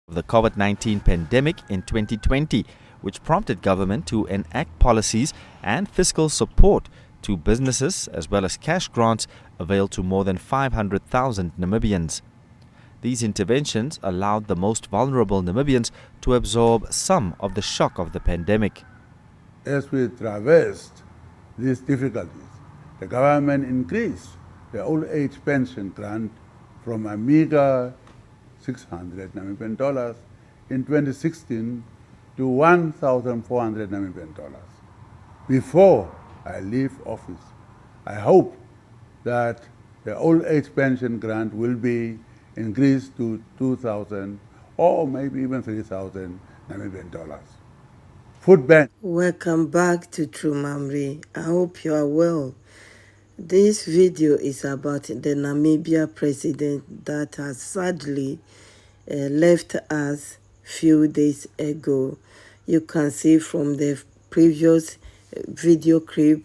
of the COVID-19 pandemic in 2020, which prompted government to enact policies and fiscal support to businesses as well as cash grants availed to more than 500,000 Namibians. These interventions allowed the most vulnerable Namibians to absorb some of the shock of the pandemic. As we traversed these difficulties, the government increased the old age pension grant from a meager 600 Namibian dollars in 2016 to 1,400 Namibian dollars. Before I leave office, I hope that the old age pension grant will be increased to 2,000 or maybe even 3,000 Namibian dollars. Food bank. Welcome back to True Mamre. I hope you are well. This video is about the Namibia president that has sadly left us few days ago. You can see from the previous video clip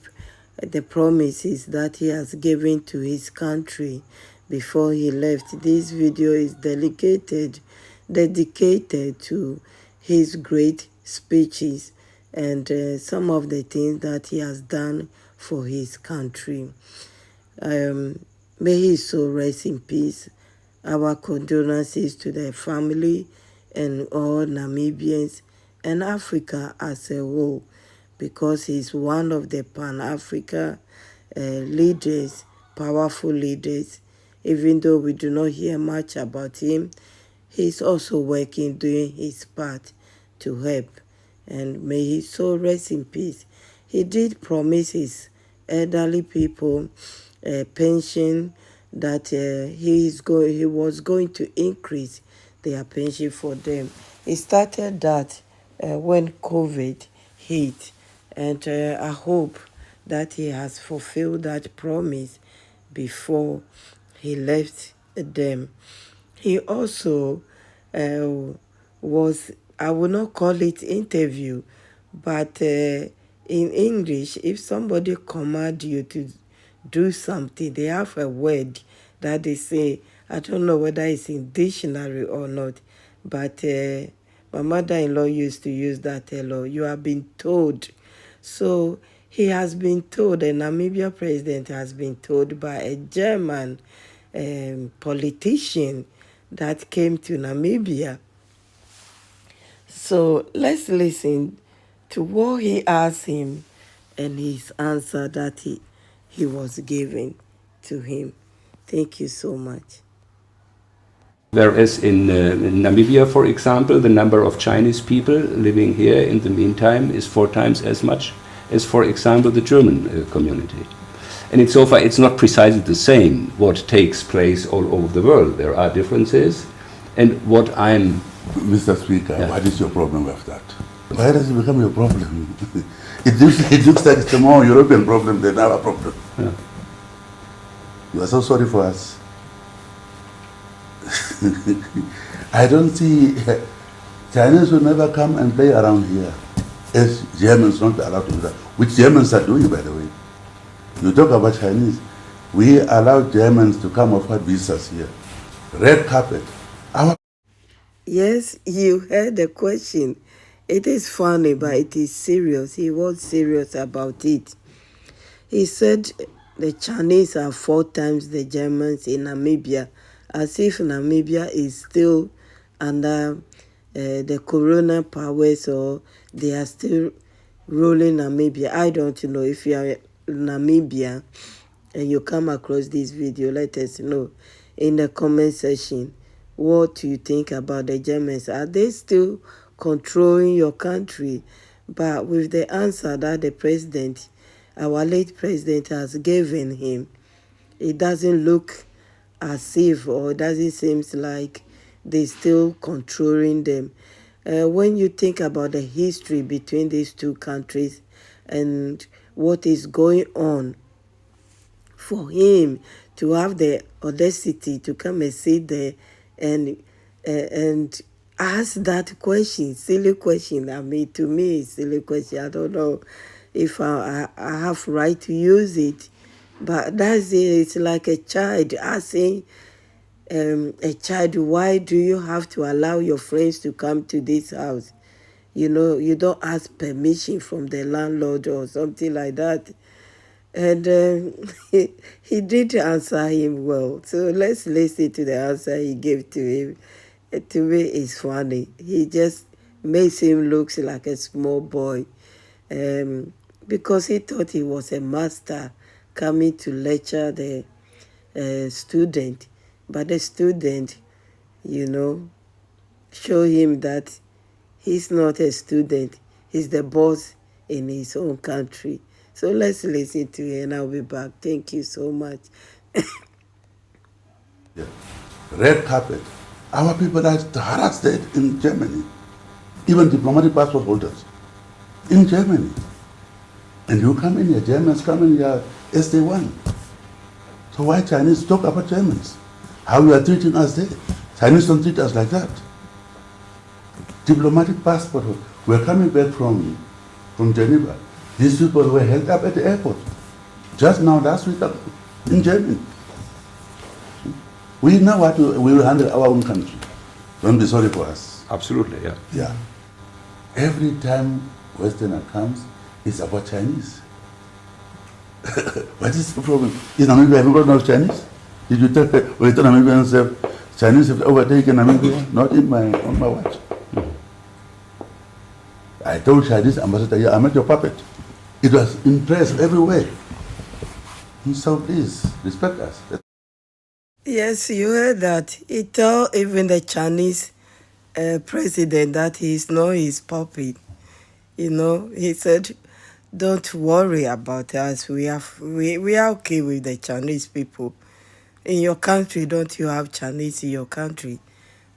the promises that he has given to his country before he left. This video is dedicated to his great speeches and some of the things that he has done for his country. May his soul rest in peace. Our condolences to the family and all Namibians and Africa as a whole, because he's one of the Pan-Africa leaders, powerful leaders. Even though we do not hear much about him, he's also working, doing his part to help. And may his soul rest in peace. He did promise his elderly people a pension that he was going to increase their pension for them. He started that when COVID hit, and I hope that he has fulfilled that promise before he left them. He also was, I will not call it interview, but in English, if somebody command you to do something, they have a word that they say, I don't know whether it's in dictionary or not, but my mother-in-law used to use that a lot. You have been told. So he has been told, the Namibia president has been told by a German politician that came to Namibia. So let's listen to what he asked him and his answer that he was giving to him. Thank you so much. Whereas in Namibia, for example, the number of Chinese people living here in the meantime is 4 times as much as, for example, the German community. And it's so far, it's not precisely the same what takes place all over the world. There are differences. And what I'm... Mr. Speaker, yeah. What is your problem with that? Why does it become your problem? It looks like it's a more European problem than our problem. Yeah. You are so sorry for us. I don't see... Chinese will never come and play around here, as Germans not allowed to do that, which Germans are doing, by the way. You talk about Chinese. We allow Germans to come offer visas here. Red carpet. Yes, you heard the question. It is funny, but it is serious. He was serious about it. He said the Chinese are 4 times the Germans in Namibia, as if Namibia is still under the corona powers, or they are still ruling Namibia. I don't know. If you are Namibia and you come across this video, let us know in the comment section. What do you think about the Germans? Are they still controlling your country? But with the answer that the president, our late president, has given him, it doesn't look as if, or it doesn't seem like they're still controlling them. When you think about the history between these two countries and what is going on, for him to have the audacity to come and sit there and ask that question, silly question. I mean, to me, it's silly question. I don't know if I have right to use it, but that's it. It's like a child asking a child, why do you have to allow your friends to come to this house? You know, you don't ask permission from the landlord or something like that. And he did answer him well. So let's listen to the answer he gave to him. To me, it's funny. He just makes him look like a small boy, because he thought he was a master coming to lecture the student. But the student, you know, show him that he's not a student. He's the boss in his own country. So let's listen to it and I'll be back. Thank you so much. Yeah. Red carpet. Our people are harassed in Germany. Even diplomatic passport holders in Germany. And you come in here, Germans come in here as they want. So why Chinese talk about Germans? How you are treating us there? Chinese don't treat us like that. Diplomatic passport. We're coming back from Geneva. These people were held up at the airport. Just now, last week, in Germany. We know what we will handle our own country. Don't be sorry for us. Absolutely, yeah. Yeah. Every time Westerner comes, it's about Chinese. What is the problem? Is Namibia everybody knows Chinese? Did you tell Namibians Chinese have overtaken Namibia? Not on my watch. I told Chinese ambassador, yeah, I'm not your puppet. It was impressed everywhere. So please, respect us. Yes, you heard that. He told even the Chinese president that he's not his puppet. You know, he said, don't worry about us. We are okay with the Chinese people. In your country, don't you have Chinese in your country?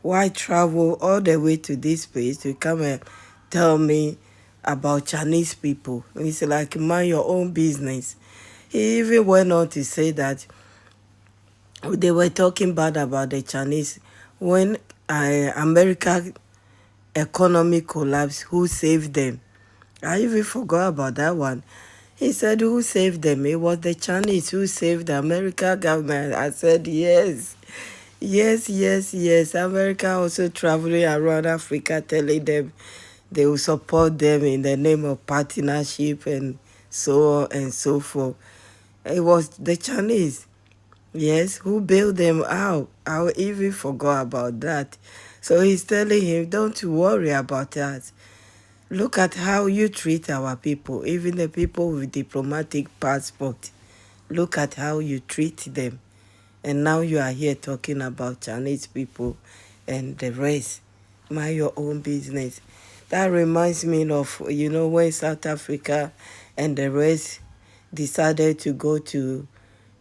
Why travel all the way to this place to come and tell me about Chinese people? It's like, mind your own business. He even went on to say that they were talking bad about the Chinese. When America economy collapsed, who saved them? I even forgot about that one. He said, who saved them? It was the Chinese who saved the American government. I said, yes. Yes, yes, yes. America also traveling around Africa telling them they will support them in the name of partnership and so on and so forth. It was the Chinese, yes, who bailed them out. I even forgot about that. So he's telling him, don't worry about us. Look at how you treat our people, even the people with diplomatic passport. Look at how you treat them. And now you are here talking about Chinese people and the rest. Mind your own business. That reminds me of, you know, when South Africa and the rest decided to go to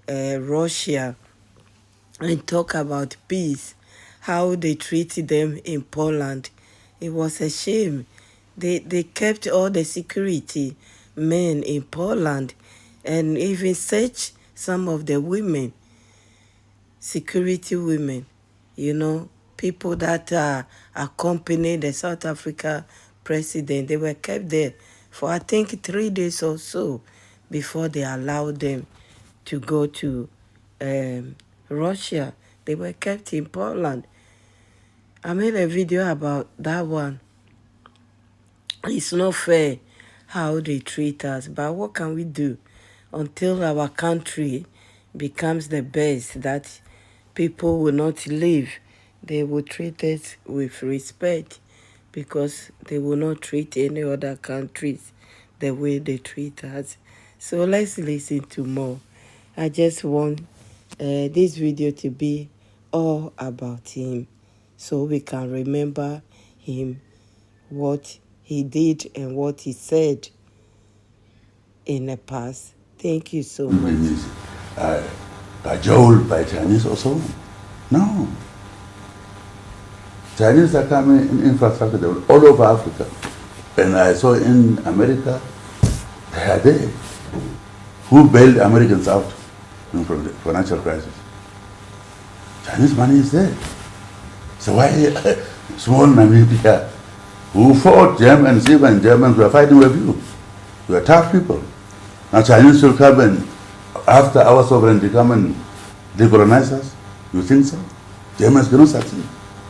Russia and talk about peace, how they treated them in Poland. It was a shame. They kept all the security men in Poland and even searched some of the women, security women, you know, people that accompanied the South Africa president. They were kept there for, I think, 3 days or so before they allowed them to go to Russia. They were kept in Poland. I made a video about that one. It's not fair how they treat us, but what can we do until our country becomes the best, that people will not leave? They will treat us with respect because they will not treat any other countries the way they treat us. So let's listen to more. I just want this video to be all about him so we can remember him, what he did and what he said in the past. Thank you so much. Cajoled by Chinese or so? No. Chinese are coming in infrastructure all over Africa. And I saw in America, they are there. Who bailed Americans out from the financial crisis? Chinese money is there. So why small Namibia, who fought Germans, even Germans were fighting with you. You are tough people. Now Chinese will come and, after our sovereignty, come and decolonize us? You think so? Germans cannot succeed,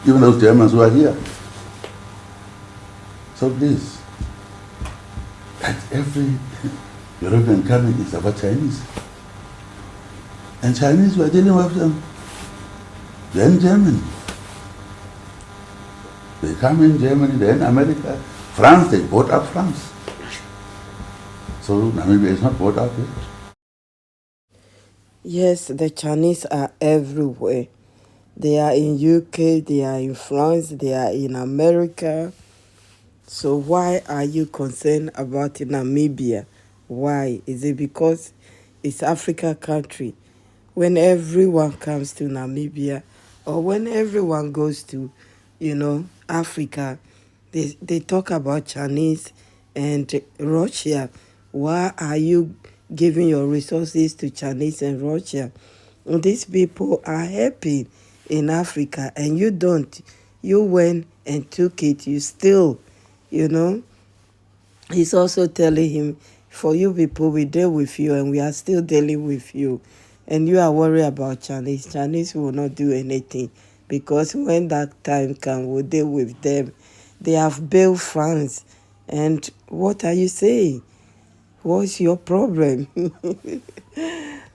even those Germans who are here. So please, at every European coming is about Chinese. And Chinese, we are dealing with them. Then Germany. They come in Germany, then America. France, they bought up France. So Namibia is not bought up yet. Yes, the Chinese are everywhere. They are in UK, they are in France, they are in America. So why are you concerned about Namibia? Why? Is it because it's Africa country? When everyone comes to Namibia, or when everyone goes to, Africa, they talk about Chinese and Russia. Why are you giving your resources to Chinese and Russia? These people are happy in Africa and you don't. You went and took it. You still, He's also telling him, for you people, we deal with you and we are still dealing with you. And you are worried about Chinese. Chinese will not do anything because when that time comes, we'll deal with them. They have bailed France. And what are you saying? What's your problem?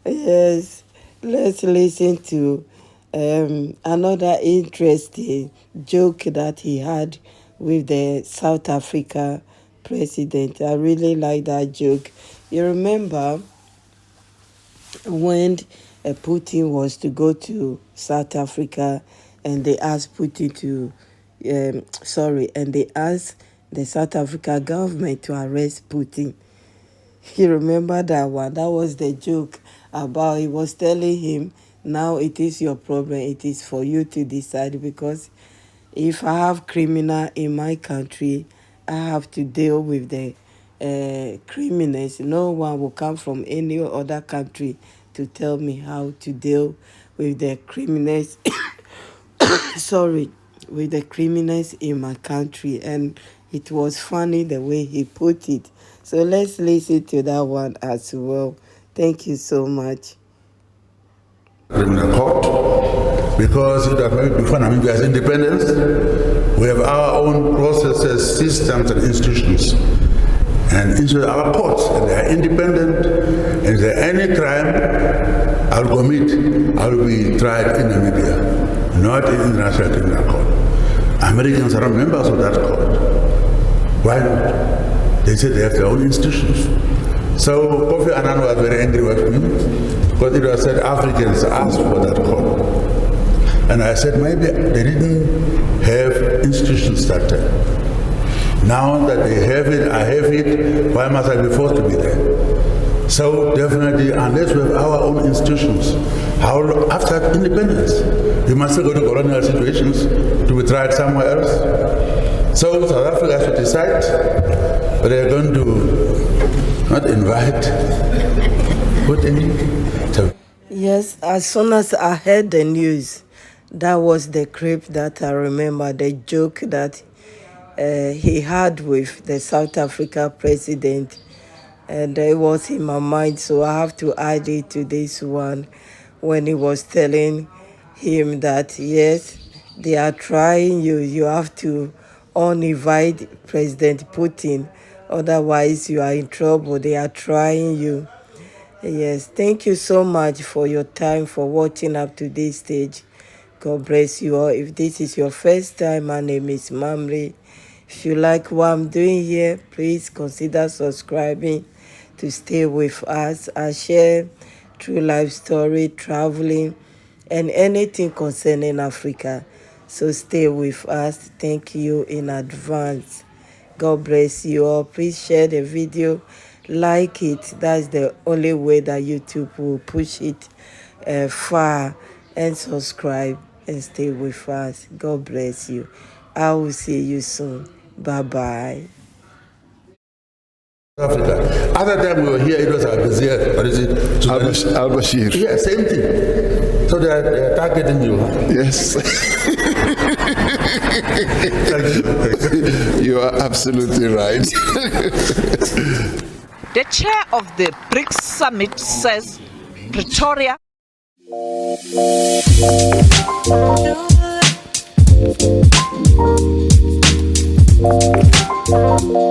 Yes, let's listen to another interesting joke that he had with the South Africa president. I really like that joke. You remember when Putin was to go to South Africa and they asked Putin to, and they asked the South Africa government to arrest Putin. You remember that one? That was the joke about he was telling him, now it is your problem. It is for you to decide because if I have criminal in my country, I have to deal with the criminals. No one will come from any other country to tell me how to deal with the criminals. With the criminals in my country. And it was funny the way he put it. So let's listen to that one as well. Thank you so much. Criminal court, because before Namibia's independence, we have our own processes, systems, and institutions. And into our courts, and they are independent, and if there any crime I'll commit, I will be tried in Namibia, not in the International Criminal Court. Americans are not members of that court. Why not? They said they have their own institutions. So Kofi Annan was very angry with me because it was said Africans asked for that court. And I said maybe they didn't have institutions that time. Now that they have it, I have it, why must I be forced to be there? So definitely, unless we have our own institutions, after independence, we must go to colonial situations to be tried somewhere else. So South Africa has to decide whether they're going to not invite Putin. Yes, as soon as I heard the news, that was the clip that I remember, the joke that he had with the South Africa president, and it was in my mind, so I have to add it to this one when he was telling him that yes, they are trying you. You have to uninvite President Putin, otherwise you are in trouble. They are trying you. Yes, thank you so much for your time, for watching up to this stage. God bless you all. If this is your first time, my name is Mamri. If you like what I'm doing here, please consider subscribing to stay with us. I share true life story, traveling, and anything concerning Africa. So stay with us. Thank you in advance. God bless you all. Please share the video, like it. That's the only way that YouTube will push it far. And subscribe and stay with us. God bless you. I will see you soon. Bye-bye. Africa. Other time we were here, it was Al-Bashir. What is it? Al-Bashir. Yeah, same thing. So they are targeting you. Yes. You are absolutely right. The chair of the BRICS summit says Pretoria Thank you.